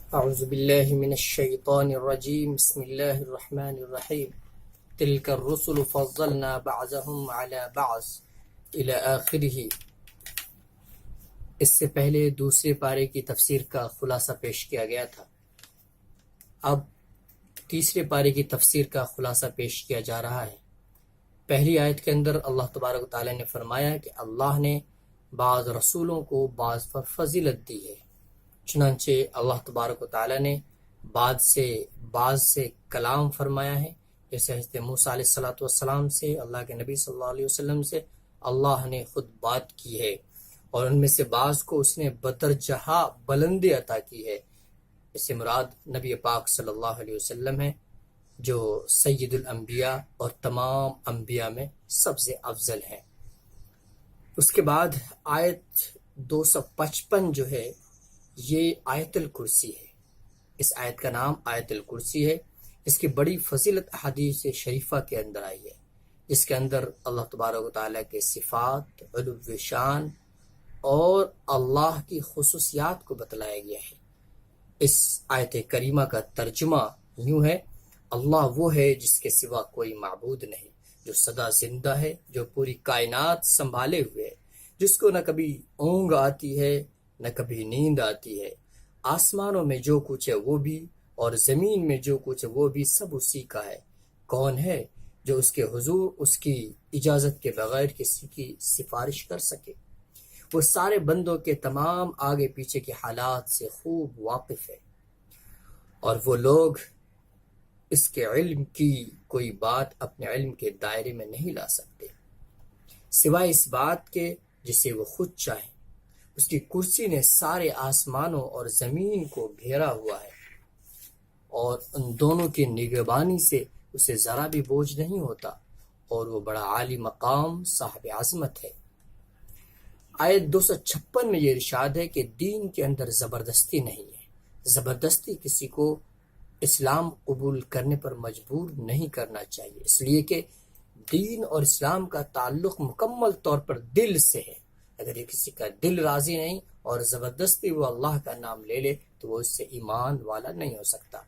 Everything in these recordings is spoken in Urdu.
أعوذ بالله من الشيطان الرجيم بسم الله الرحمن الرحيم تلك الرسل فضلنا بعضهم على بعض إلى آخره۔ اس سے پہلے دوسرے پارے کی تفسیر کا خلاصہ پیش کیا گیا تھا۔ اب تیسرے پارے کی تفسیر کا خلاصہ پیش کیا جا رہا ہے۔ پہلی آیت کے اندر اللہ تبارک و تعالی نے فرمایا کہ اللہ نے بعض رسولوں کو بعض پر فضیلت دی ہے۔ چنانچہ اللہ تبارک و تعالی نے بعض سے کلام فرمایا ہے، جیسے حضرت موسیٰ علیہ السلام سے، اللہ کے نبی صلی اللہ علیہ وسلم سے اللہ نے خود بات کی ہے، اور ان میں سے بعض کو اس نے بدرجہ بلندی عطا کی ہے۔ اس سے مراد نبی پاک صلی اللہ علیہ وسلم ہے، جو سید الانبیاء اور تمام انبیاء میں سب سے افضل ہیں۔ اس کے بعد آیت 255 جو ہے یہ آیت الکرسی ہے۔ اس آیت کا نام آیت الکرسی ہے۔ اس کی بڑی فضیلت احادیث شریفہ کے اندر آئی ہے، جس کے اندر اللہ تبارک و تعالیٰ کے صفات، علو شان اور اللہ کی خصوصیات کو بتلایا گیا ہے۔ اس آیت کریمہ کا ترجمہ یوں ہے: اللہ وہ ہے جس کے سوا کوئی معبود نہیں، جو سدا زندہ ہے، جو پوری کائنات سنبھالے ہوئے ہے، جس کو نہ کبھی اونگ آتی ہے نہ کبھی نیند آتی ہے۔ آسمانوں میں جو کچھ ہے وہ بھی، اور زمین میں جو کچھ ہے وہ بھی، سب اسی کا ہے۔ کون ہے جو اس کے حضور اس کی اجازت کے بغیر کسی کی سفارش کر سکے؟ وہ سارے بندوں کے تمام آگے پیچھے کے حالات سے خوب واقف ہے، اور وہ لوگ اس کے علم کی کوئی بات اپنے علم کے دائرے میں نہیں لا سکتے، سوائے اس بات کے جسے وہ خود چاہیں۔ اس کی کرسی نے سارے آسمانوں اور زمین کو گھیرا ہوا ہے، اور ان دونوں کی نگہبانی سے اسے ذرا بھی بوجھ نہیں ہوتا، اور وہ بڑا عالی مقام صاحب عظمت ہے۔ آیت 256 میں یہ ارشاد ہے کہ دین کے اندر زبردستی نہیں ہے۔ زبردستی کسی کو اسلام قبول کرنے پر مجبور نہیں کرنا چاہیے، اس لیے کہ دین اور اسلام کا تعلق مکمل طور پر دل سے ہے۔ اگر یہ کسی کا دل راضی نہیں اور زبردستی وہ اللہ کا نام لے لے تو وہ اس سے ایمان والا نہیں ہو سکتا۔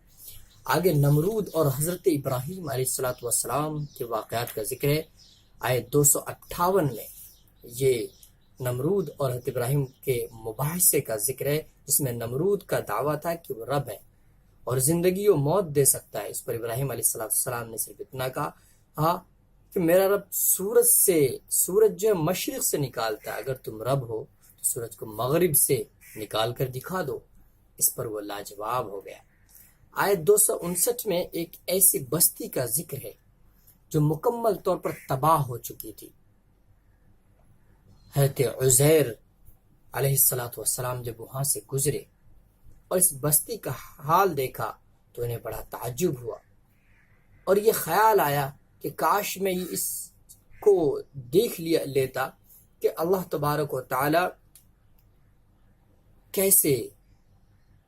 آگے نمرود اور حضرت ابراہیم علیہ السلام کے واقعات کا ذکر ہے۔ آیت 258 میں یہ نمرود اور حضرت ابراہیم کے مباحثے کا ذکر ہے، جس میں نمرود کا دعویٰ تھا کہ وہ رب ہے اور زندگی و موت دے سکتا ہے۔ اس پر ابراہیم علیہ السلام نے صرف اتنا کہا کہ میرا رب سورج جو ہے مشرق سے نکالتا ہے، اگر تم رب ہو تو سورج کو مغرب سے نکال کر دکھا دو۔ اس پر وہ لاجواب ہو گیا۔ آیت 259 میں ایک ایسی بستی کا ذکر ہے جو مکمل طور پر تباہ ہو چکی تھی۔ حضرت عزیر علیہ السلام جب وہاں سے گزرے اور اس بستی کا حال دیکھا تو انہیں بڑا تعجب ہوا، اور یہ خیال آیا کہ کاش میں اس کو دیکھ لیتا کہ اللہ تبارک و تعالی کیسے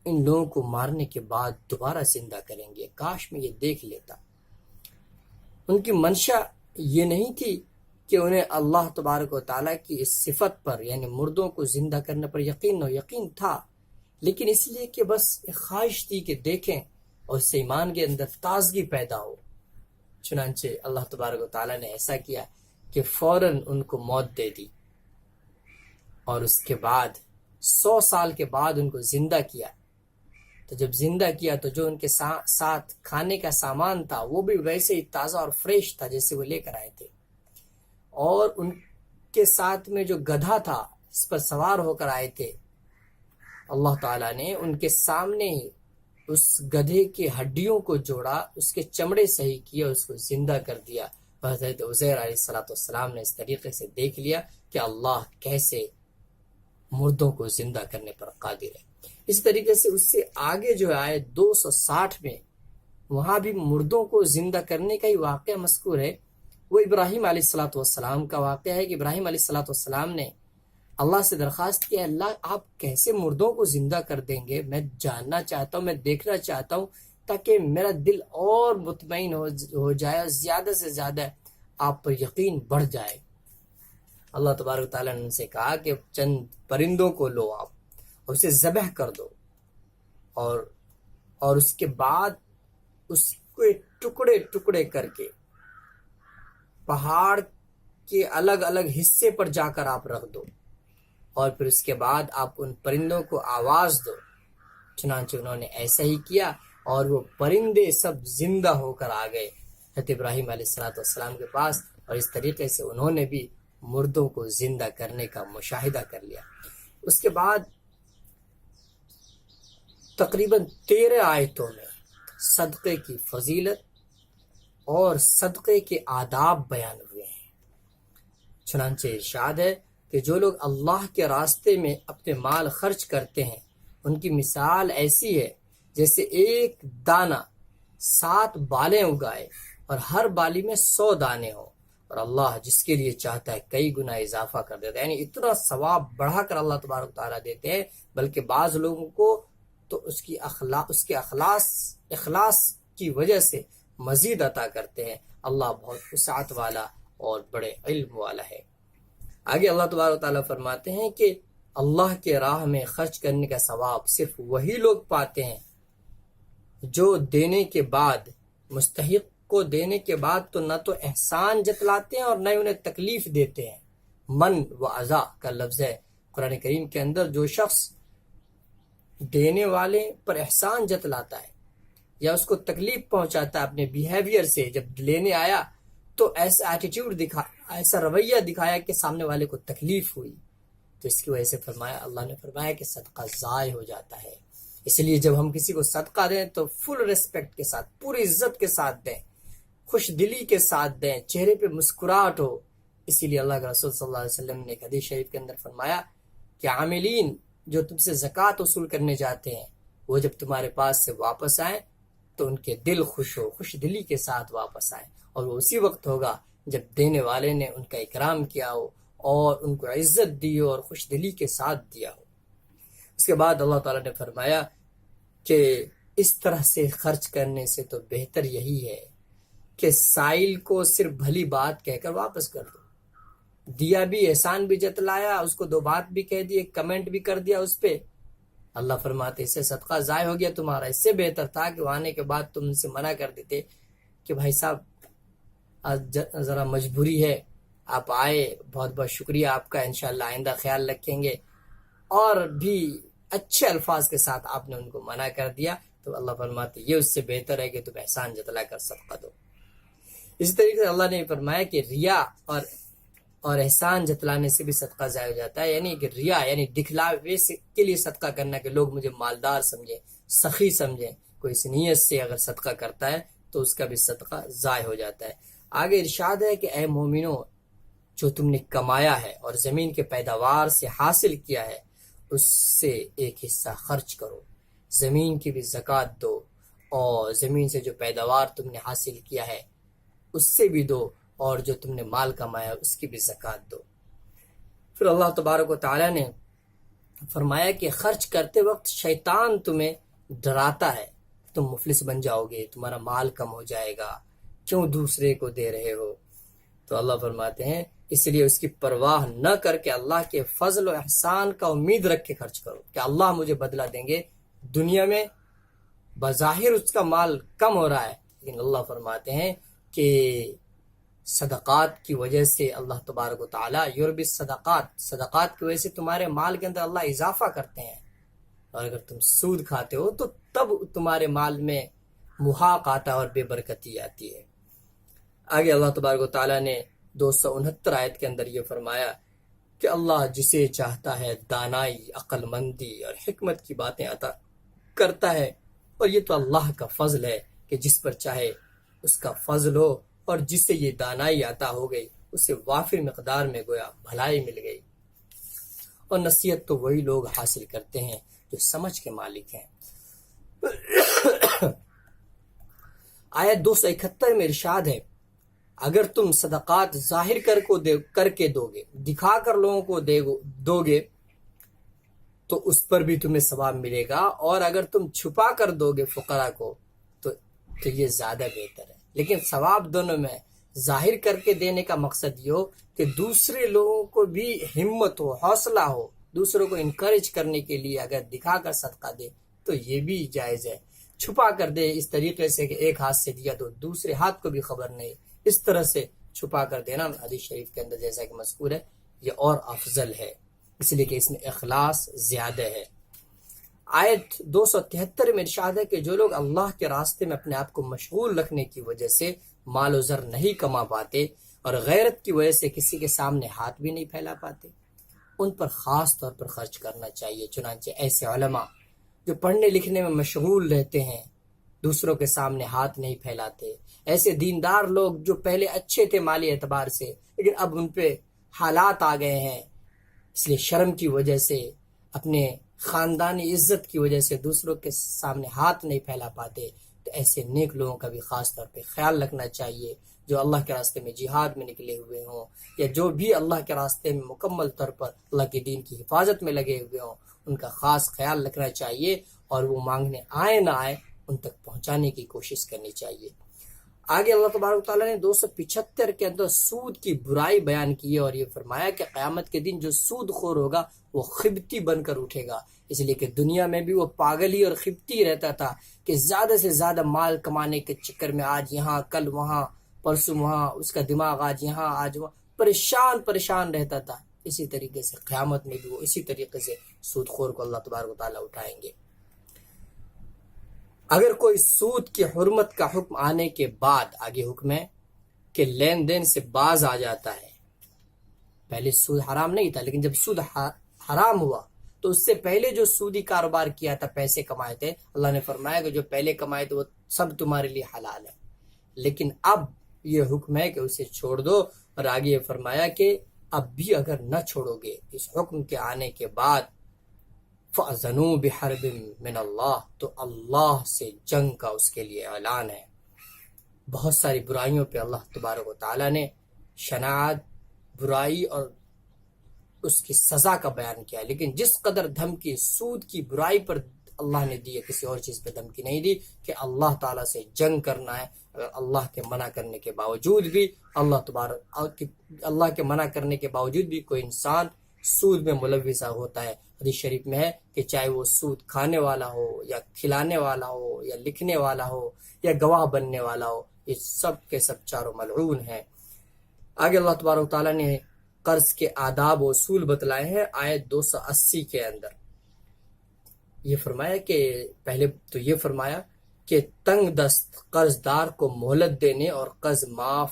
ان لوگوں کو مارنے کے بعد دوبارہ زندہ کریں گے، کاش میں یہ دیکھ لیتا۔ ان کی منشا یہ نہیں تھی کہ انہیں اللہ تبارک و تعالیٰ کی اس صفت پر، یعنی مردوں کو زندہ کرنے پر یقین تھا، لیکن اس لیے کہ بس ایک خواہش تھی کہ دیکھیں اور اس سے ایمان کے اندر تازگی پیدا ہو۔ چنانچہ اللہ تبارک و تعالیٰ نے ایسا کیا کہ فوراً ان کو موت دے دی، اور اس کے بعد 100 سال کے بعد ان کو زندہ کیا۔ تو جب زندہ کیا تو جو ان کے ساتھ کھانے کا سامان تھا وہ بھی ویسے ہی تازہ اور فریش تھا جیسے وہ لے کر آئے تھے، اور ان کے ساتھ میں جو گدھا تھا اس پر سوار ہو کر آئے تھے، اللہ تعالیٰ نے ان کے سامنے ہی اس گدھے کی ہڈیوں کو جوڑا، اس کے چمڑے صحیح کیا، اس کو زندہ کر دیا۔ حضرت عزیر علیہ السلام نے اس طریقے سے دیکھ لیا کہ اللہ کیسے مردوں کو زندہ کرنے پر قادر ہے۔ اس طریقے سے اس سے آگے جو آئے 260 میں وہاں بھی مردوں کو زندہ کرنے کا ہی واقعہ مذکور ہے۔ وہ ابراہیم علیہ السلام کا واقعہ ہے کہ ابراہیم علیہ السلام نے اللہ سے درخواست کیا، اللہ آپ کیسے مردوں کو زندہ کر دیں گے؟ میں جاننا چاہتا ہوں، میں دیکھنا چاہتا ہوں، تاکہ میرا دل اور مطمئن ہو جائے اور زیادہ سے زیادہ آپ پر یقین بڑھ جائے۔ اللہ تبارک تعالیٰ نے ان سے کہا کہ چند پرندوں کو لو آپ اور اسے ذبح کر دو، اور اور اس کے بعد اس کے ٹکڑے ٹکڑے کر کے پہاڑ کے الگ الگ حصے پر جا کر آپ رکھ دو، اور پھر اس کے بعد آپ ان پرندوں کو آواز دو۔ چنانچہ انہوں نے ایسا ہی کیا، اور وہ پرندے سب زندہ ہو کر آ گئے حضرت ابراہیم علیہ السلام کے پاس، اور اس طریقے سے انہوں نے بھی مردوں کو زندہ کرنے کا مشاہدہ کر لیا۔ اس کے بعد تقریباً 13 آیتوں میں صدقے کی فضیلت اور صدقے کے آداب بیان ہوئے ہیں۔ چنانچہ ارشاد ہے کہ جو لوگ اللہ کے راستے میں اپنے مال خرچ کرتے ہیں، ان کی مثال ایسی ہے جیسے ایک دانہ 7 بالیں اگائے اور ہر بالی میں 100 دانے ہوں، اور اللہ جس کے لیے چاہتا ہے کئی گنا اضافہ کر دیتا ہے۔ یعنی اتنا ثواب بڑھا کر اللہ تبارک و تعالیٰ دیتے ہیں، بلکہ بعض لوگوں کو تو اس کے اخلاص کی وجہ سے مزید عطا کرتے ہیں۔ اللہ بہت وسعت والا اور بڑے علم والا ہے۔ آگے اللہ تبارک و تعالیٰ فرماتے ہیں کہ اللہ کے راہ میں خرچ کرنے کا ثواب صرف وہی لوگ پاتے ہیں جو دینے کے بعد، مستحق کو دینے کے بعد تو نہ تو احسان جتلاتے ہیں اور نہ انہیں تکلیف دیتے ہیں۔ من و عزا کا لفظ ہے قرآن کریم کے اندر۔ جو شخص دینے والے پر احسان جتلاتا ہے یا اس کو تکلیف پہنچاتا ہے اپنے بیہیویئر سے، جب لینے آیا تو ایسا ایٹیٹیوڈ دکھایا، ایسا رویہ دکھایا کہ سامنے والے کو تکلیف ہوئی، تو اس کی وجہ سے اللہ نے فرمایا کہ صدقہ ضائع ہو جاتا ہے۔ اس لیے جب ہم کسی کو صدقہ دیں تو فل ریسپیکٹ کے ساتھ، پوری عزت کے ساتھ دیں، خوش دلی کے ساتھ دیں، چہرے پہ مسکراہٹ ہو۔ اسی لیے اللہ کے رسول صلی اللہ علیہ وسلم نے ایک حدیث شریف کے اندر فرمایا کہ عاملین جو تم سے زکوٰۃ وصول کرنے جاتے ہیں، وہ جب تمہارے پاس سے واپس آئیں تو ان کے دل خوش ہو، خوش دلی کے ساتھ واپس آئیں، اور وہ اسی وقت ہوگا جب دینے والے نے ان کا اکرام کیا ہو اور ان کو عزت دی ہو اور خوش دلی کے ساتھ دیا ہو۔ اس کے بعد اللہ تعالیٰ نے فرمایا کہ اس طرح سے خرچ کرنے سے تو بہتر یہی ہے کہ سائل کو صرف بھلی بات کہہ کر واپس کر دو۔ دیا بھی، احسان بھی جتلایا، اس کو 2 بات بھی کہہ دی، ایک کمنٹ بھی کر دیا اس پہ، اللہ فرماتے اس سے صدقہ ضائع ہو گیا تمہارا۔ اس سے بہتر تھا کہ وہ آنے کے بعد تم سے منع کر دیتے کہ بھائی صاحب آج ذرا مجبوری ہے، آپ آئے، بہت بہت شکریہ آپ کا، انشاءاللہ آئندہ خیال رکھیں گے، اور بھی اچھے الفاظ کے ساتھ آپ نے ان کو منع کر دیا، تو اللہ فرماتے یہ اس سے بہتر ہے کہ تم احسان جتلا کر صدقہ دو۔ اسی طریقے سے اللہ نے فرمایا کہ ریا اور احسان جتلانے سے بھی صدقہ ضائع ہو جاتا ہے۔ یعنی کہ ریا یعنی دکھلاوے کے لیے صدقہ کرنا، کہ لوگ مجھے مالدار سمجھیں، سخی سمجھیں، کوئی اس نیت سے اگر صدقہ کرتا ہے تو اس کا بھی صدقہ ضائع ہو جاتا ہے۔ آگے ارشاد ہے کہ اے مومنو، جو تم نے کمایا ہے اور زمین کے پیداوار سے حاصل کیا ہے، اس سے ایک حصہ خرچ کرو، زمین کی بھی زکوٰۃ دو، اور زمین سے جو پیداوار تم نے حاصل کیا ہے اس سے بھی دو، اور جو تم نے مال کمایا اس کی بھی زکوٰۃ دو۔ پھر اللہ تبارک و تعالیٰ نے فرمایا کہ خرچ کرتے وقت شیطان تمہیں ڈراتا ہے، تم مفلس بن جاؤ گے، تمہارا مال کم ہو جائے گا، کیوں دوسرے کو دے رہے ہو؟ تو اللہ فرماتے ہیں اس لیے اس کی پرواہ نہ کر کے اللہ کے فضل و احسان کا امید رکھ کے خرچ کرو کہ اللہ مجھے بدلہ دیں گے۔ دنیا میں بظاہر اس کا مال کم ہو رہا ہے، لیکن اللہ فرماتے ہیں کہ صدقات کی وجہ سے اللہ تبارک و تعالیٰ یربی صدقات کی وجہ سے تمہارے مال کے اندر اللہ اضافہ کرتے ہیں، اور اگر تم سود کھاتے ہو تو تب تمہارے مال میں محاق آتا ہے اور بے برکتی آتی ہے۔ آگے اللہ تبارک و تعالیٰ نے 269 آیت کے اندر یہ فرمایا کہ اللہ جسے چاہتا ہے دانائی، عقل مندی اور حکمت کی باتیں عطا کرتا ہے، اور یہ تو اللہ کا فضل ہے کہ جس پر چاہے اس کا فضل ہو، اور جس سے یہ دانائی عطا ہو گئی اسے وافر مقدار میں گویا بھلائی مل گئی۔ اور نصیحت تو وہی لوگ حاصل کرتے ہیں جو سمجھ کے مالک ہیں۔ آیت 271 میں ارشاد ہے اگر تم صدقات ظاہر کر کے دو گے، دکھا کر لوگوں کو دو گے تو اس پر بھی تمہیں ثواب ملے گا، اور اگر تم چھپا کر دو گے فقراء کو تو یہ زیادہ بہتر ہے۔ لیکن ثواب دونوں میں، ظاہر کر کے دینے کا مقصد یہ ہو کہ دوسرے لوگوں کو بھی ہمت ہو، حوصلہ ہو، دوسروں کو انکریج کرنے کے لیے اگر دکھا کر صدقہ دے تو یہ بھی جائز ہے۔ چھپا کر دے اس طریقے سے کہ ایک ہاتھ سے دیا تو دوسرے ہاتھ کو بھی خبر نہیں، اس طرح سے چھپا کر دینا حدیث شریف کے اندر جیسا کہ مذکور ہے یہ اور افضل ہے، اس لیے کہ اس میں اخلاص زیادہ ہے۔ آیت 273 میں ارشاد ہے کہ جو لوگ اللہ کے راستے میں اپنے آپ کو مشغول رکھنے کی وجہ سے مال و زر نہیں کما پاتے اور غیرت کی وجہ سے کسی کے سامنے ہاتھ بھی نہیں پھیلا پاتے، ان پر خاص طور پر خرچ کرنا چاہیے۔ چنانچہ ایسے علماء جو پڑھنے لکھنے میں مشغول رہتے ہیں، دوسروں کے سامنے ہاتھ نہیں پھیلاتے، ایسے دیندار لوگ جو پہلے اچھے تھے مالی اعتبار سے لیکن اب ان پہ حالات آ گئے ہیں، اس لیے شرم کی وجہ سے، اپنے خاندانی عزت کی وجہ سے دوسروں کے سامنے ہاتھ نہیں پھیلا پاتے، تو ایسے نیک لوگوں کا بھی خاص طور پہ خیال رکھنا چاہیے، جو اللہ کے راستے میں جہاد میں نکلے ہوئے ہوں یا جو بھی اللہ کے راستے میں مکمل طور پر اللہ کے دین کی حفاظت میں لگے ہوئے ہوں، ان کا خاص خیال رکھنا چاہیے اور وہ مانگنے آئے نہ آئے ان تک پہنچانے کی کوشش کرنی چاہیے۔ آگے اللہ تبارک و تعالیٰ نے 275 کے اندر سود کی برائی بیان کی ہے اور یہ فرمایا کہ قیامت کے دن جو سود خور ہوگا وہ خبتی بن کر اٹھے گا، اس لیے کہ دنیا میں بھی وہ پاگل ہی اور خبتی رہتا تھا کہ زیادہ سے زیادہ مال کمانے کے چکر میں آج یہاں کل وہاں پرسوں وہاں، اس کا دماغ آج یہاں آج وہاں پریشان رہتا تھا۔ اسی طریقے سے قیامت میں بھی وہ اسی طریقے سے سود خور کو اللہ تبارک و تعالیٰ اٹھائیں گے۔ اگر کوئی سود کی حرمت کا حکم آنے کے بعد آگے حکم ہے کہ لین دین سے باز آ جاتا ہے، پہلے سود حرام نہیں تھا لیکن جب سود حرام ہوا تو اس سے پہلے جو سودی کاروبار کیا تھا، پیسے کمائے تھے، اللہ نے فرمایا کہ جو پہلے کمائے تھے وہ سب تمہارے لیے حلال ہے، لیکن اب یہ حکم ہے کہ اسے چھوڑ دو، اور آگے یہ فرمایا کہ اب بھی اگر نہ چھوڑو گے اس حکم کے آنے کے بعد فَأْذَنُوا بِحَرْبٍ مِّنَ اللَّهِ، تو اللہ سے جنگ کا اس کے لیے اعلان ہے۔ بہت ساری برائیوں پہ اللہ تبارک و تعالیٰ نے شناعت، برائی اور اس کی سزا کا بیان کیا، لیکن جس قدر دھمکی سود کی برائی پر اللہ نے دی ہے، کسی اور چیز پہ دھمکی نہیں دی کہ اللہ تعالیٰ سے جنگ کرنا ہے۔ اگر اللہ کے منع کرنے کے باوجود بھی اللہ کے منع کرنے کے باوجود بھی کوئی انسان سود میں ملوث ہوتا ہے، حدیث شریف میں ہے کہ چاہے وہ سود کھانے والا ہو یا کھلانے والا ہو یا لکھنے والا ہو یا گواہ بننے والا ہو، یہ سب کے سب چاروں ملعون ہیں۔ آگے اللہ تبارک تعالیٰ نے قرض کے آداب و اصول بتلائے ہیں آیت 280 کے اندر۔ یہ فرمایا کہ پہلے تو یہ فرمایا کہ تنگ دست قرض دار کو مہلت دینے اور قرض معاف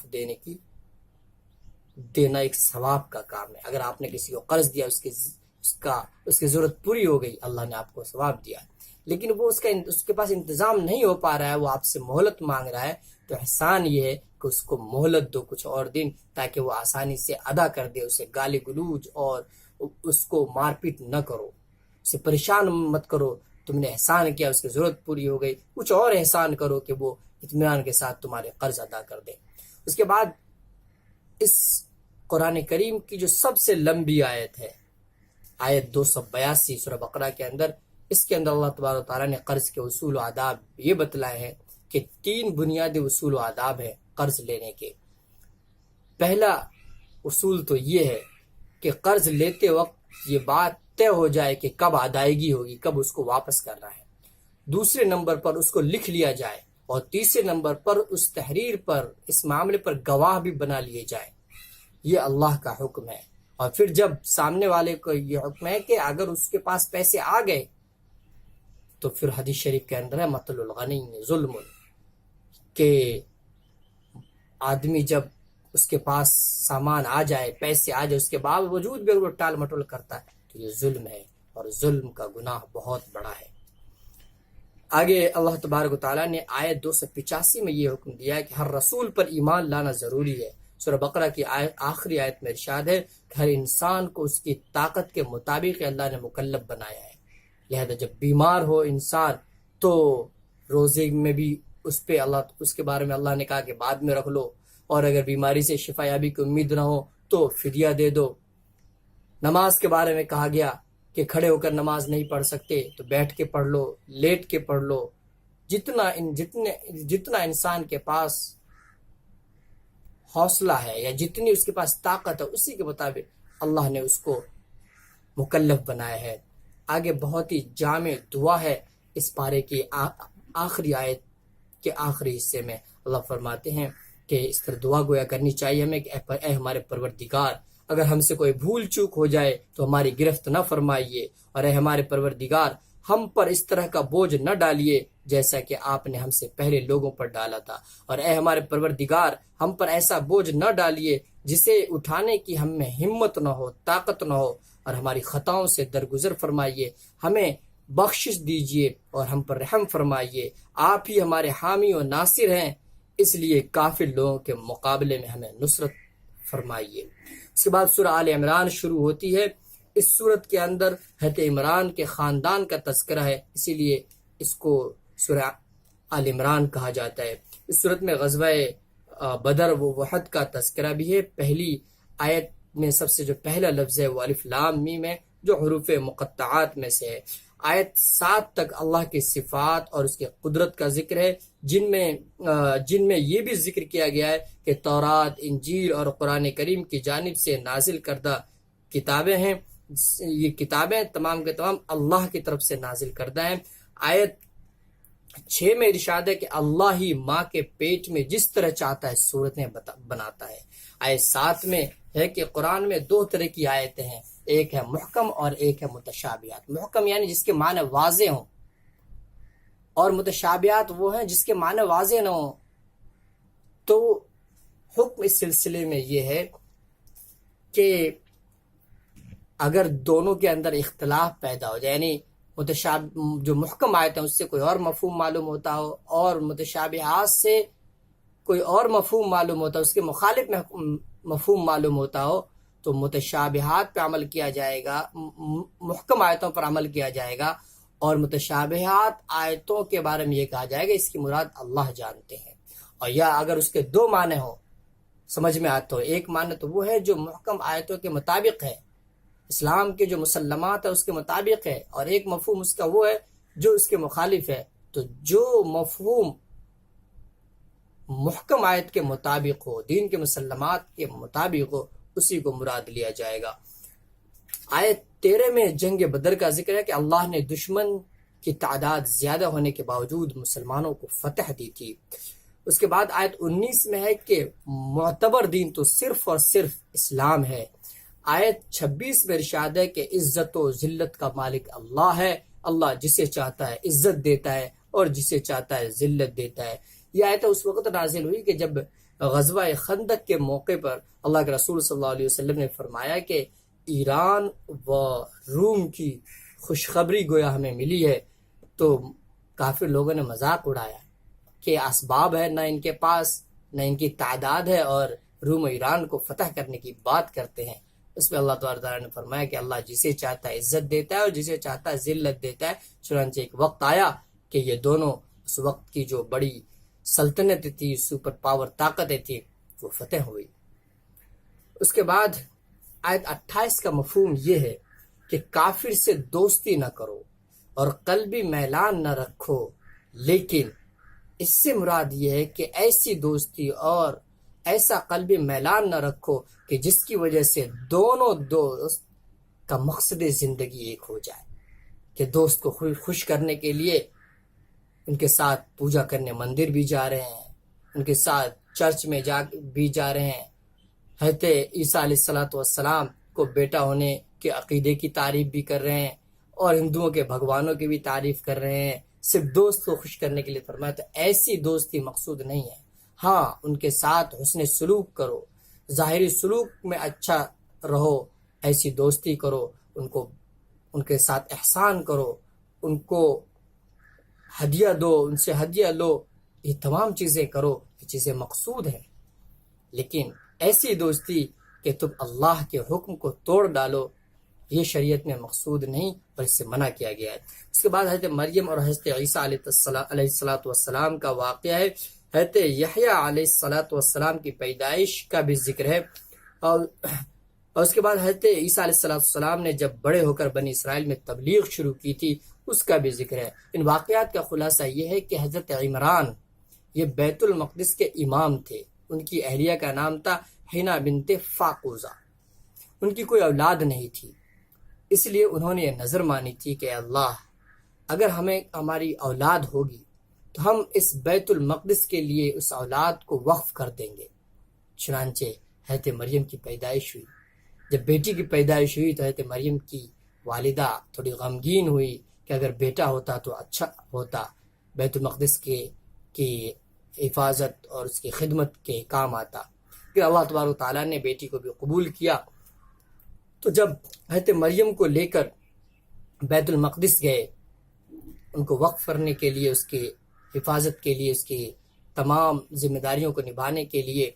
دینا ایک ثواب کا کام ہے۔ اگر آپ نے کسی کو قرض دیا، اس کی ضرورت پوری ہو گئی، اللہ نے آپ کو ثواب دیا، لیکن وہ اس کے پاس انتظام نہیں ہو پا رہا ہے، وہ آپ سے مہلت مانگ رہا ہے، تو احسان یہ ہے کہ اس کو مہلت دو کچھ اور دن، تاکہ وہ آسانی سے ادا کر دے، اسے گالی گلوج اور اس کو مار پیٹ نہ کرو، اسے پریشان مت کرو، تم نے احسان کیا، اس کی ضرورت پوری ہو گئی، کچھ اور احسان کرو کہ وہ اطمینان کے ساتھ تمہارے قرض ادا کر دے۔ اس کے بعد اس قرآن کریم کی جو سب سے لمبی آیت ہے، آیت 282 سورہ بقرہ کے اندر، اس کے اندر اللہ تبارک و تعالیٰ نے قرض کے اصول و آداب یہ بتلائے ہیں کہ 3 بنیادی اصول و آداب ہیں قرض لینے کے۔ پہلا اصول تو یہ ہے کہ قرض لیتے وقت یہ بات طے ہو جائے کہ کب ادائیگی ہوگی، کب اس کو واپس کرنا ہے۔ دوسرے نمبر پر اس کو لکھ لیا جائے، اور تیسرے نمبر پر اس تحریر پر، اس معاملے پر گواہ بھی بنا لیے جائے۔ یہ اللہ کا حکم ہے۔ اور پھر جب سامنے والے کو یہ حکم ہے کہ اگر اس کے پاس پیسے آ گئے تو پھر حدیث شریف کے اندر ہے مطل الغنی ظلم، کہ آدمی جب اس کے پاس سامان آ جائے، پیسے آ جائے، اس کے باوجود بھی اگر وہ ٹال مٹول کرتا ہے تو یہ ظلم ہے، اور ظلم کا گناہ بہت بڑا ہے۔ آگے اللہ تبارک و تعالیٰ نے آیت 285 میں یہ حکم دیا ہے کہ ہر رسول پر ایمان لانا ضروری ہے۔ سورہ بقرہ کی آخری آیت میں ارشاد ہے کہ ہر انسان کو اس کی طاقت کے مطابق اللہ نے مکلف بنایا ہے، لہذا جب بیمار ہو انسان تو روزے میں بھی اس کے بارے میں اللہ نے کہا کہ بعد میں رکھ لو، اور اگر بیماری سے شفا یابی کی امید نہ ہو تو فدیہ دے دو۔ نماز کے بارے میں کہا گیا کہ کھڑے ہو کر نماز نہیں پڑھ سکتے تو بیٹھ کے پڑھ لو، لیٹ کے پڑھ لو، جتنا انسان کے پاس حوصلہ ہے یا جتنی اس کے پاس طاقت ہے اسی کے مطابق اللہ نے اس کو مکلف بنایا ہے۔ آگے بہت ہی جامع دعا ہے اس پارے کی آخری آیت کے آخری حصے میں اللہ فرماتے ہیں کہ اس طرح دعا گویا کرنی چاہیے ہمیں کہ اے ہمارے پروردگار، اگر ہم سے کوئی بھول چوک ہو جائے تو ہماری گرفت نہ فرمائیے، اور اے ہمارے پروردگار ہم پر اس طرح کا بوجھ نہ ڈالیے جیسا کہ آپ نے ہم سے پہلے لوگوں پر ڈالا تھا، اور اے ہمارے پروردگار ہم پر ایسا بوجھ نہ ڈالیے جسے اٹھانے کی ہم میں ہمت نہ ہو، طاقت نہ ہو، اور ہماری خطاؤں سے درگزر فرمائیے، ہمیں بخشش دیجیے اور ہم پر رحم فرمائیے، آپ ہی ہمارے حامی و ناصر ہیں، اس لیے کافر لوگوں کے مقابلے میں ہمیں نصرت فرمائیے۔ اس کے بعد سورہ آل عمران شروع ہوتی ہے۔ اس سورت کے اندر حضرت عمران کے خاندان کا تذکرہ ہے، اسی لیے اس کو سورہ آل عمران کہا جاتا ہے۔ اس سورت میں غزوہ بدر و وحد کا تذکرہ بھی ہے۔ پہلی آیت میں سب سے جو پہلا لفظ ہے وہ الف لام میم ہے، جو حروف مقطعات میں سے ہے۔ آیت 7 تک اللہ کی صفات اور اس کی قدرت کا ذکر ہے، جن میں یہ بھی ذکر کیا گیا ہے کہ تورات، انجیل اور قرآن کریم کی جانب سے نازل کردہ کتابیں ہیں، یہ کتابیں تمام کے تمام اللہ کی طرف سے نازل کردہ ہیں۔ آیت 6 میں ارشاد ہے کہ اللہ ہی ماں کے پیٹ میں جس طرح چاہتا ہے صورتیں بناتا ہے۔ آیت 7 میں ہے کہ قرآن میں 2 طرح کی آیتیں ہیں، ایک ہے محکم اور ایک ہے متشابہات۔ محکم یعنی جس کے معنی واضح ہوں، اور متشابہات وہ ہیں جس کے معنی واضح نہ ہوں۔ تو حکم اس سلسلے میں یہ ہے کہ اگر دونوں کے اندر اختلاف پیدا ہو جائے، یعنی جو محکم آیت ہیں اس سے کوئی اور مفہوم معلوم ہوتا ہو، اور متشابہات سے کوئی اور مفہوم معلوم ہوتا ہو، اس کے مخالف مفہوم معلوم ہوتا ہو، تو متشابہات پہ عمل کیا جائے گا، محکم آیتوں پر عمل کیا جائے گا، اور متشابہات آیتوں کے بارے میں یہ کہا جائے گا اس کی مراد اللہ جانتے ہیں۔ اور یا اگر اس کے 2 معنی ہوں سمجھ میں آتا ہو، ایک معنی تو وہ ہے جو محکم آیتوں کے مطابق ہے، اسلام کے جو مسلمات ہے اس کے مطابق ہے، اور ایک مفہوم اس کا وہ ہے جو اس کے مخالف ہے۔ تو جو مفہوم محکم آیت کے مطابق ہو، دین کے مسلمات کے مطابق ہو، اسی کو مراد لیا جائے گا۔ آیت 13 میں جنگ بدر کا ذکر ہے کہ اللہ نے دشمن کی تعداد زیادہ ہونے کے باوجود مسلمانوں کو فتح دی تھی۔ اس کے بعد آیت 19 میں ہے کہ معتبر دین تو صرف اور صرف اسلام ہے۔ آیت 26 میں ارشاد ہے کہ عزت و ذلت کا مالک اللہ ہے، اللہ جسے چاہتا ہے عزت دیتا ہے اور جسے چاہتا ہے ذلت دیتا ہے۔ یہ آیت اس وقت نازل ہوئی کہ جب غزوہ خندق کے موقع پر اللہ کے رسول صلی اللہ علیہ وسلم نے فرمایا کہ ایران و روم کی خوشخبری گویا ہمیں ملی ہے، تو کافر لوگوں نے مذاق اڑایا کہ اسباب ہے نہ ان کے پاس، نہ ان کی تعداد ہے، اور روم و ایران کو فتح کرنے کی بات کرتے ہیں۔ اس میں اللہ تعالیٰ نے فرمایا کہ اللہ جسے چاہتا ہے عزت دیتا ہے اور جسے چاہتا ہے ذلت دیتا ہے۔ چنانچہ ایک وقت آیا کہ یہ دونوں اس وقت کی جو بڑی سلطنت تھی، سپر پاور طاقتیں تھی، وہ فتح ہوئی۔ اس کے بعد آیت 28 کا مفہوم یہ ہے کہ کافر سے دوستی نہ کرو اور قلبی میلان نہ رکھو، لیکن اس سے مراد یہ ہے کہ ایسی دوستی اور ایسا قلبی میلان نہ رکھو کہ جس کی وجہ سے دونوں دوست کا مقصد زندگی ایک ہو جائے، کہ دوست کو خوش کرنے کے لیے ان کے ساتھ پوجا کرنے مندر بھی جا رہے ہیں، ان کے ساتھ چرچ میں بھی جا رہے ہیں، حضرت عیسیٰ علیہ السلام کو بیٹا ہونے کے عقیدے کی تعریف بھی کر رہے ہیں، اور ہندوؤں کے بھگوانوں کی بھی تعریف کر رہے ہیں، صرف دوست کو خوش کرنے کے لیے فرمایا۔ تو ایسی دوستی مقصود نہیں ہے۔ ہاں، ان کے ساتھ حسن سلوک کرو، ظاہری سلوک میں اچھا رہو، ایسی دوستی کرو، ان کے ساتھ احسان کرو، ان کو ہدیہ دو، ان سے ہدیہ لو، یہ تمام چیزیں کرو، یہ چیزیں مقصود ہیں۔ لیکن ایسی دوستی کہ تم اللہ کے حکم کو توڑ ڈالو، یہ شریعت میں مقصود نہیں اور اس سے منع کیا گیا ہے۔ اس کے بعد حضرت مریم اور حضرت عیسیٰ علیہ السلام کا واقعہ ہے۔ حضرت یحییٰ علیہ السلام کی پیدائش کا بھی ذکر ہے، اور اس کے بعد حضرت عیسیٰ علیہ السلام نے جب بڑے ہو کر بنی اسرائیل میں تبلیغ شروع کی تھی، اس کا بھی ذکر ہے۔ ان واقعات کا خلاصہ یہ ہے کہ حضرت عمران یہ بیت المقدس کے امام تھے، ان کی اہلیہ کا نام تھا حنا بنت فاقوزہ، ان کی کوئی اولاد نہیں تھی، اس لیے انہوں نے یہ نظر مانی تھی کہ اللہ اگر ہماری اولاد ہوگی تو ہم اس بیت المقدس کے لیے اس اولاد کو وقف کر دیں گے۔ چنانچہ حضرت مریم کی پیدائش ہوئی۔ جب بیٹی کی پیدائش ہوئی تو حضرت مریم کی والدہ تھوڑی غمگین ہوئی کہ اگر بیٹا ہوتا تو اچھا ہوتا، بیت المقدس کی حفاظت اور اس کی خدمت کے کام آتا۔ پھر اللہ تبارک و تعالیٰ نے بیٹی کو بھی قبول کیا۔ تو جب حضرت مریم کو لے کر بیت المقدس گئے، ان کو وقف کرنے کے لیے، اس کی حفاظت کے لیے، اس کی تمام ذمہ داریوں کو نبھانے کے لیے،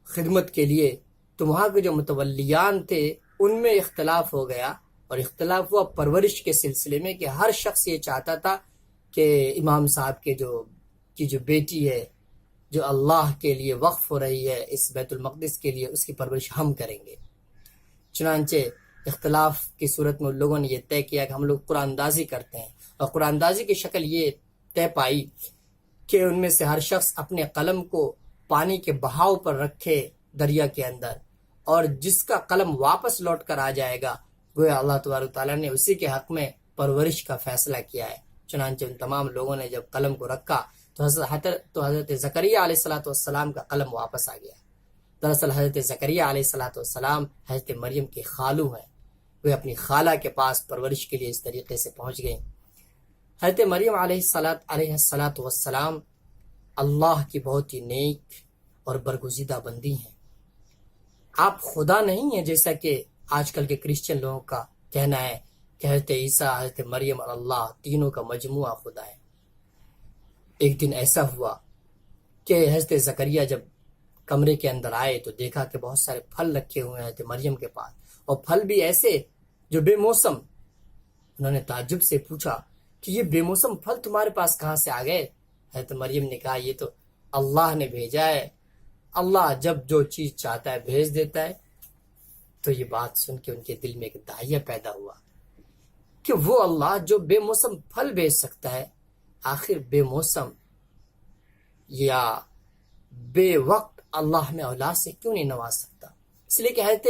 خدمت کے لیے، تو وہاں کے جو متولیان تھے ان میں اختلاف ہو گیا، اور اختلاف ہوا پرورش کے سلسلے میں کہ ہر شخص یہ چاہتا تھا کہ امام صاحب کی جو بیٹی ہے، جو اللہ کے لیے وقف ہو رہی ہے اس بیت المقدس کے لیے، اس کی پرورش ہم کریں گے۔ چنانچہ اختلاف کی صورت میں ان لوگوں نے یہ طے کیا کہ ہم لوگ قرآن اندازی کرتے ہیں، اور قرآن اندازی کی شکل یہ طے پائی کہ ان میں سے ہر شخص اپنے قلم کو پانی کے بہاؤ پر رکھے دریا کے اندر، اور جس کا قلم واپس لوٹ کر آ جائے گا گویا اللہ تبارک تعالیٰ نے اسی کے حق میں پرورش کا فیصلہ کیا ہے۔ چنانچہ ان تمام لوگوں نے جب قلم کو رکھا تو حضرت زکریا علیہ السلام کا قلم واپس آ گیا۔ دراصل حضرت زکریا علیہ السلام حضرت مریم کے خالو ہیں، وہ اپنی خالہ کے پاس پرورش کے لیے اس طریقے سے پہنچ گئیں۔ حضرت مریم علیہ السلام اللہ کی بہت ہی نیک اور برگزیدہ بندی ہیں۔ آپ خدا نہیں ہیں جیسا کہ آج کل کے کرسچن لوگوں کا کہنا ہے کہ حضرت عیسیٰ، حضرت مریم اور اللہ تینوں کا مجموعہ خدا ہے۔ ایک دن ایسا ہوا کہ حضرت زکریا جب کمرے کے اندر آئے تو دیکھا کہ بہت سارے پھل رکھے ہوئے ہیں حضرت مریم کے پاس، اور پھل بھی ایسے جو بے موسم۔ انہوں نے تعجب سے پوچھا کہ یہ بے موسم پھل تمہارے پاس کہاں سے آ گئے؟ حضرت مریم نے کہا یہ تو اللہ نے بھیجا ہے، اللہ جب جو چیز چاہتا ہے بھیج دیتا ہے۔ تو یہ بات سن کے ان کے دل میں ایک داعیہ پیدا ہوا کہ وہ اللہ جو بے موسم پھل بھیج سکتا ہے، آخر بے موسم یا بے وقت اللہ میں اولاد سے کیوں نہیں نواز سکتا؟ اس لیے کہ حضرت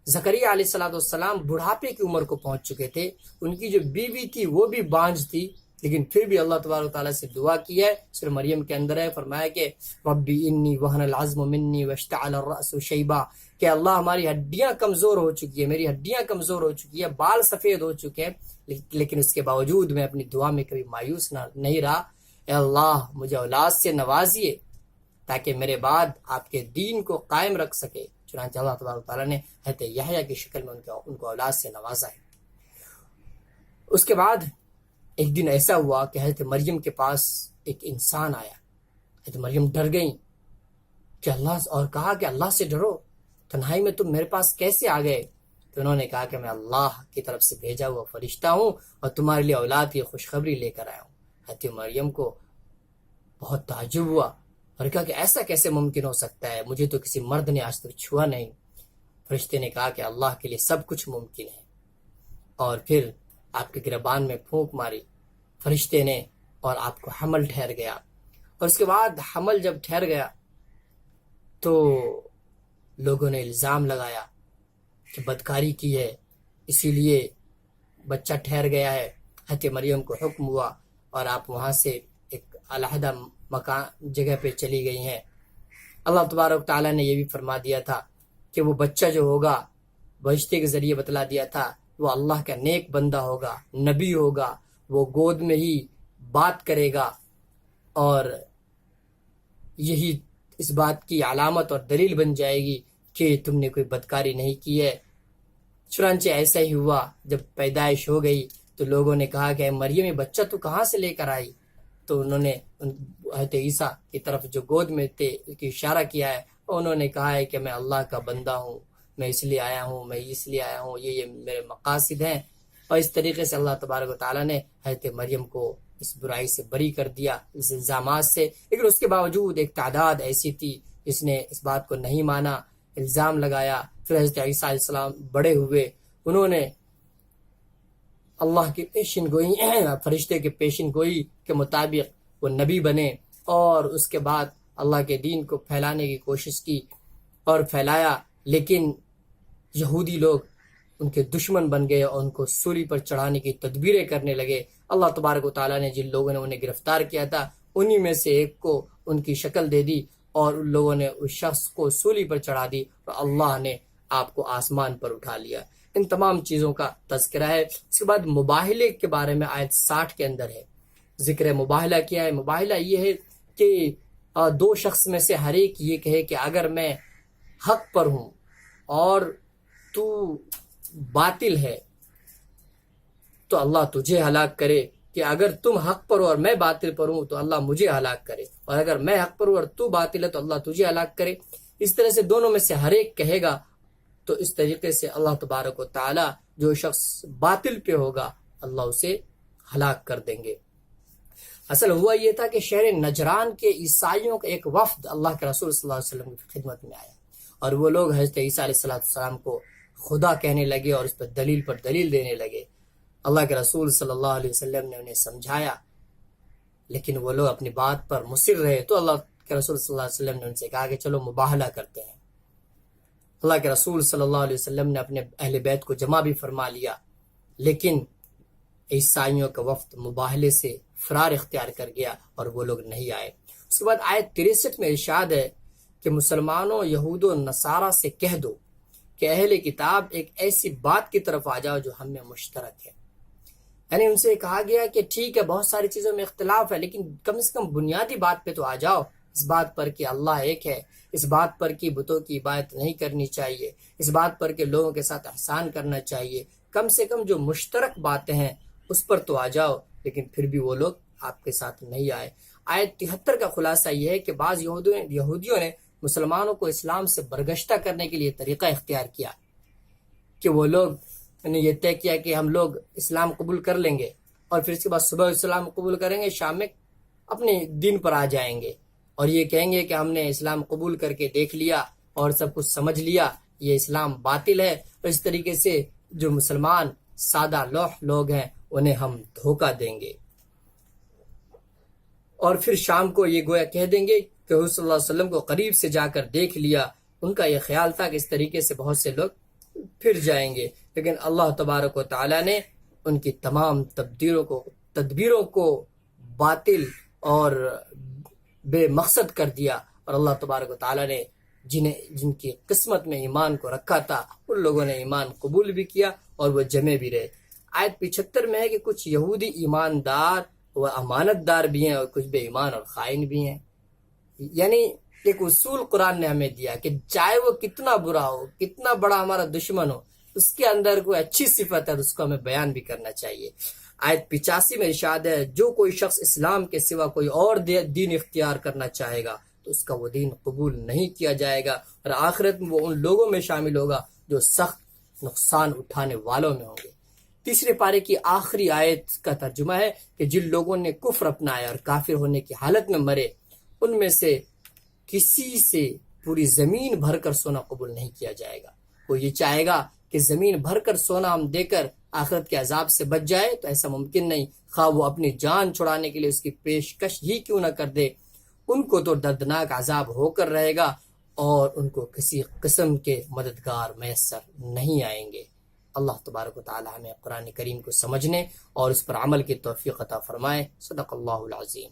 زکریا علیہ السلام بڑھاپے کی عمر کو پہنچ چکے تھے، ان کی جو بیوی تھی وہ بھی بانجھ تھی، لیکن پھر بھی اللہ تبارک تعالیٰ سے دعا کی ہے۔ سورہ مریم کے اندر ہے، فرمایا کہ ربی انی وہن العظم منی واشتعل الرأس شیبا، کہ اللہ ہماری ہڈیاں کمزور ہو چکی ہے، میری ہڈیاں کمزور ہو چکی ہے، بال سفید ہو چکے ہیں، لیکن اس کے باوجود میں اپنی دعا میں کبھی مایوس نہیں رہا۔ اے اللہ مجھے اولاد سے نوازیے تاکہ میرے بعد آپ کے دین کو قائم رکھ سکے۔ چنانچہ اللہ تبارک تعالیٰ نے حضرت یحییٰ کی شکل میں ان کو اولاد سے نوازا ہے۔ اس کے بعد ایک دن ایسا ہوا کہ حضرت مریم کے پاس ایک انسان آیا۔ حضرت مریم ڈر گئیں کہ اور کہا کہ اللہ سے ڈرو، تنہائی میں تم میرے پاس کیسے آ گئے؟ تو انہوں نے کہا کہ میں اللہ کی طرف سے بھیجا ہوا فرشتہ ہوں اور تمہارے لیے اولاد کی خوشخبری لے کر آیا ہوں۔ حضرت مریم کو بہت تعجب ہوا اور کہا کہ ایسا کیسے ممکن ہو سکتا ہے، مجھے تو کسی مرد نے آج تک چھوا نہیں۔ فرشتے نے کہا کہ اللہ کے لیے سب کچھ ممکن ہے، اور پھر آپ کے گربان میں پھونک ماری فرشتے نے اور آپ کو حمل ٹھہر گیا۔ اور اس کے بعد حمل جب ٹھہر گیا تو لوگوں نے الزام لگایا کہ بدکاری کی ہے، اسی لیے بچہ ٹھہر گیا ہے۔ حضرت مریم کو حکم ہوا اور آپ وہاں سے ایک علیحدہ جگہ پہ چلی گئی ہیں۔ اللہ تبارک تعالیٰ نے یہ بھی فرما دیا تھا کہ وہ بچہ جو ہوگا، فرشتے کے ذریعے بتلا دیا تھا، وہ اللہ کا نیک بندہ ہوگا، نبی ہوگا، وہ گود میں ہی بات کرے گا، اور یہی اس بات کی علامت اور دلیل بن جائے گی کہ تم نے کوئی بدکاری نہیں کی ہے۔ چنانچہ ایسا ہی ہوا، جب پیدائش ہو گئی تو لوگوں نے کہا کہ مریم یہ بچہ تو کہاں سے لے کر آئی؟ تو انہوں نے حضرت عیسیٰ کی طرف جو گود میں تھے کی اشارہ کیا ہے، انہوں نے کہا ہے کہ میں اللہ کا بندہ ہوں، میں اس لیے آیا ہوں، یہ میرے مقاصد ہیں۔ اور اس طریقے سے اللہ تبارک و تعالیٰ نے حضرت مریم کو اس برائی سے بری کر دیا، اس الزامات سے۔ لیکن اس کے باوجود ایک تعداد ایسی تھی جس نے اس بات کو نہیں مانا، الزام لگایا۔ پھر حضرت عیسیٰ علیہ السلام بڑے ہوئے، انہوں نے اللہ کی پیشن گوئی، فرشتے کے پیشن گوئی کے مطابق وہ نبی بنے، اور اس کے بعد اللہ کے دین کو پھیلانے کی کوشش کی اور پھیلایا۔ لیکن یہودی لوگ ان کے دشمن بن گئے اور ان کو سولی پر چڑھانے کی تدبیریں کرنے لگے۔ اللہ تبارک و تعالیٰ نے جن لوگوں نے انہیں گرفتار کیا تھا انہی میں سے ایک کو ان کی شکل دے دی اور ان لوگوں نے اس شخص کو سولی پر چڑھا دی اور اللہ نے آپ کو آسمان پر اٹھا لیا۔ ان تمام چیزوں کا تذکرہ ہے۔ اس کے بعد مباہلے کے بارے میں آیت 60 کے اندر ہے ذکر مباہلہ کیا ہے۔ مباہلہ یہ ہے کہ دو شخص میں سے ہر ایک یہ کہے کہ اگر میں حق پر ہوں اور تو باطل ہے تو اللہ تجھے ہلاک کرے، کہ اگر تم حق پر ہو اور میں باطل پر ہوں تو اللہ مجھے ہلاک کرے، اور اگر میں حق پر ہوں اور تو باطل ہے تو اللہ تجھے ہلاک کرے۔ اس طرح سے دونوں میں سے ہر ایک کہے گا تو اس طریقے سے اللہ تبارک و تعالی جو شخص باطل پہ ہوگا اللہ اسے ہلاک کر دیں گے۔ اصل ہوا یہ تھا کہ شہر نجران کے عیسائیوں کا ایک وفد اللہ کے رسول صلی اللہ علیہ وسلم کی خدمت میں آیا اور وہ لوگ حضرت عیسیٰ علیہ السلام کو خدا کہنے لگے اور اس پر دلیل دینے لگے۔ اللہ کے رسول صلی اللہ علیہ وسلم نے انہیں سمجھایا لیکن وہ لوگ اپنی بات پر مصر رہے تو اللہ کے رسول صلی اللہ علیہ وسلم نے ان سے کہا کہ چلو مباہلہ کرتے ہیں۔ اللہ کے رسول صلی اللہ علیہ وسلم نے اپنے اہل بیت کو جمع بھی فرما لیا لیکن عیسائیوں کا وفد مباہلے سے فرار اختیار کر گیا اور وہ لوگ نہیں آئے۔ اس کے بعد آیت 63 میں ارشاد ہے کہ مسلمانوں یہود و نصارہ سے کہہ دو کہ اہل کتاب ایک ایسی بات کی طرف آ جاؤ جو ہم میں مشترک ہے۔ یعنی ان سے کہا گیا کہ ٹھیک ہے بہت ساری چیزوں میں اختلاف ہے لیکن کم سے کم بنیادی بات پہ تو آ جاؤ، اس بات پر کہ اللہ ایک ہے، اس بات پر کہ بتوں کی عبادت نہیں کرنی چاہیے، اس بات پر کہ لوگوں کے ساتھ احسان کرنا چاہیے، کم سے کم جو مشترک باتیں ہیں اس پر تو آ جاؤ۔ لیکن پھر بھی وہ لوگ آپ کے ساتھ نہیں آئے۔ آیت 73 کا خلاصہ یہ ہے کہ بعض یہودیوں نے مسلمانوں کو اسلام سے برگشتہ کرنے کے لیے طریقہ اختیار کیا کہ وہ لوگ نے یہ طے کیا کہ ہم لوگ اسلام قبول کر لیں گے اور پھر اس کے بعد صبح اسلام قبول کریں گے، شام میں اپنے دین پر آ جائیں گے اور یہ کہیں گے کہ ہم نے اسلام قبول کر کے دیکھ لیا اور سب کچھ سمجھ لیا، یہ اسلام باطل ہے۔ اور اس طریقے سے جو مسلمان سادہ لوح لوگ ہیں انہیں ہم دھوکہ دیں گے اور پھر شام کو یہ گویا کہہ دیں گے کہ حضور صلی اللہ علیہ وسلم کو قریب سے جا کر دیکھ لیا۔ ان کا یہ خیال تھا کہ اس طریقے سے بہت سے لوگ پھر جائیں گے لیکن اللہ تبارک و تعالیٰ نے ان کی تمام تدبیروں کو باطل اور بے مقصد کر دیا اور اللہ تبارک و تعالیٰ نے جن کی قسمت میں ایمان کو رکھا تھا ان لوگوں نے ایمان قبول بھی کیا اور وہ جمے بھی رہے۔ آیت 75 میں ہے کہ کچھ یہودی ایماندار و امانت دار بھی ہیں اور کچھ بے ایمان اور خائن بھی ہیں۔ یعنی ایک اصول قرآن نے ہمیں دیا کہ چاہے وہ کتنا برا ہو، کتنا بڑا ہمارا دشمن ہو، اس کے اندر کوئی اچھی صفت ہے تو اس کو ہمیں بیان بھی کرنا چاہیے۔ آیت 85 میں ارشاد ہے جو کوئی شخص اسلام کے سوا کوئی اور دین اختیار کرنا چاہے گا تو اس کا وہ دین قبول نہیں کیا جائے گا اور آخرت میں وہ ان لوگوں میں شامل ہوگا جو سخت نقصان اٹھانے والوں میں ہوں گے۔ تیسرے پارے کی آخری آیت کا ترجمہ ہے کہ جن لوگوں نے کفر اپنایا اور کافر ہونے کی حالت میں مرے ان میں سے کسی سے پوری زمین بھر کر سونا قبول نہیں کیا جائے گا۔ وہ یہ چاہے گا کہ زمین بھر کر سونا ہم دے کر آخرت کے عذاب سے بچ جائے تو ایسا ممکن نہیں، خواہ وہ اپنی جان چھڑانے کے لیے اس کی پیشکش ہی کیوں نہ کر دے، ان کو تو دردناک عذاب ہو کر رہے گا اور ان کو کسی قسم کے مددگار میسر نہیں آئیں گے۔ اللہ تبارک و تعالی ہمیں قرآن کریم کو سمجھنے اور اس پر عمل کی توفیق عطا فرمائے۔ صدق اللہ العظیم۔